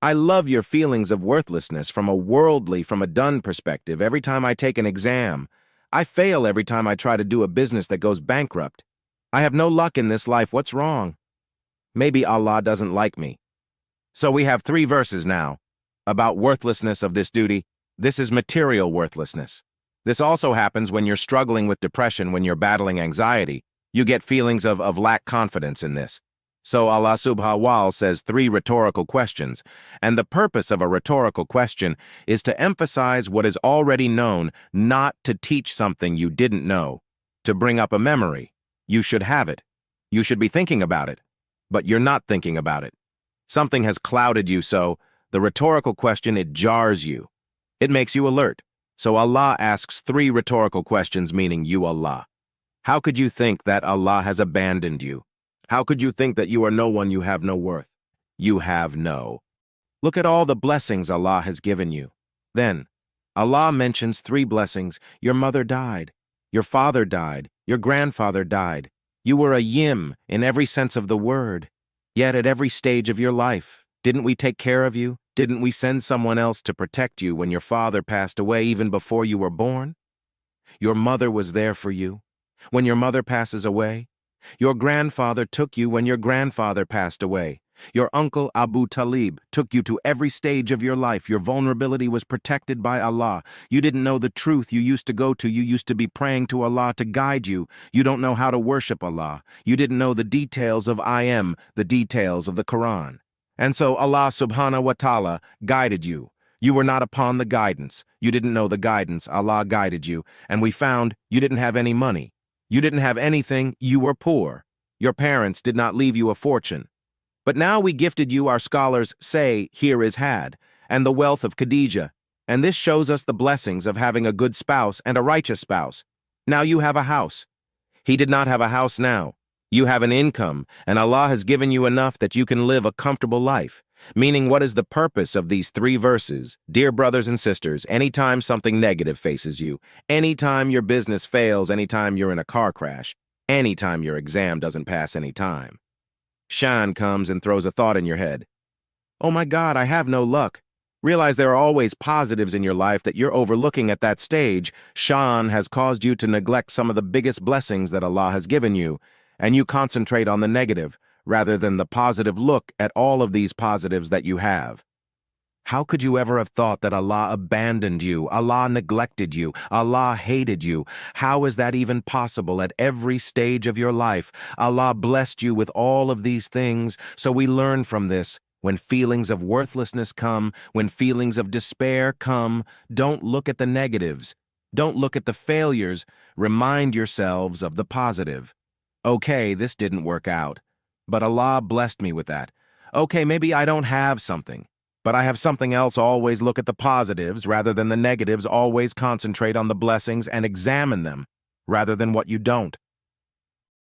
I love your feelings of worthlessness from a done perspective every time I take an exam. I fail every time I try to do a business that goes bankrupt. I have no luck in this life. What's wrong? Maybe Allah doesn't like me. So we have 3 verses now about worthlessness of this duty. This is material worthlessness. This also happens when you're struggling with depression, when you're battling anxiety. You get feelings of lack confidence in this. So Allah subhanahu wa ta'ala says 3 rhetorical questions, and the purpose of a rhetorical question is to emphasize what is already known, not to teach something you didn't know, to bring up a memory. You should have it. You should be thinking about it, but you're not thinking about it. Something has clouded you, so the rhetorical question, it jars you. It makes you alert. So Allah asks 3 rhetorical questions, meaning you, Allah. How could you think that Allah has abandoned you? How could you think that you are no one, you have no worth? You have no. Look at all the blessings Allah has given you. Then, Allah mentions 3 blessings. Your mother died. Your father died. Your grandfather died. You were a yim in every sense of the word. Yet at every stage of your life, didn't we take care of you? Didn't we send someone else to protect you when your father passed away even before you were born? Your mother was there for you. When your mother passes away, your grandfather took you when your grandfather passed away. Your uncle Abu Talib took you to every stage of your life. Your vulnerability was protected by Allah. You didn't know the truth you used to go to. You used to be praying to Allah to guide you. You don't know how to worship Allah. You didn't know the details of the details of the Quran. And so Allah subhanahu wa ta'ala guided you. You were not upon the guidance. You didn't know the guidance. Allah guided you. And we found you didn't have any money. You didn't have anything. You were poor. Your parents did not leave you a fortune. But now we gifted you, our scholars say, here is had, and the wealth of Khadijah. And this shows us the blessings of having a good spouse and a righteous spouse. Now you have a house. He did not have a house now. You have an income, and Allah has given you enough that you can live a comfortable life. Meaning, what is the purpose of these 3 verses? Dear brothers and sisters, anytime something negative faces you, anytime your business fails, anytime you're in a car crash, anytime your exam doesn't pass any time, Shan comes and throws a thought in your head. Oh my God, I have no luck. Realize there are always positives in your life that you're overlooking at that stage. Shan has caused you to neglect some of the biggest blessings that Allah has given you, and you concentrate on the negative rather than the positive. Look at all of these positives that you have. How could you ever have thought that Allah abandoned you, Allah neglected you, Allah hated you? How is that even possible? At every stage of your life, Allah blessed you with all of these things. So we learn from this. When feelings of worthlessness come, when feelings of despair come, don't look at the negatives. Don't look at the failures. Remind yourselves of the positive. Okay, this didn't work out, but Allah blessed me with that. Okay, maybe I don't have something, but I have something else. Always look at the positives rather than the negatives. Always concentrate on the blessings and examine them rather than what you don't.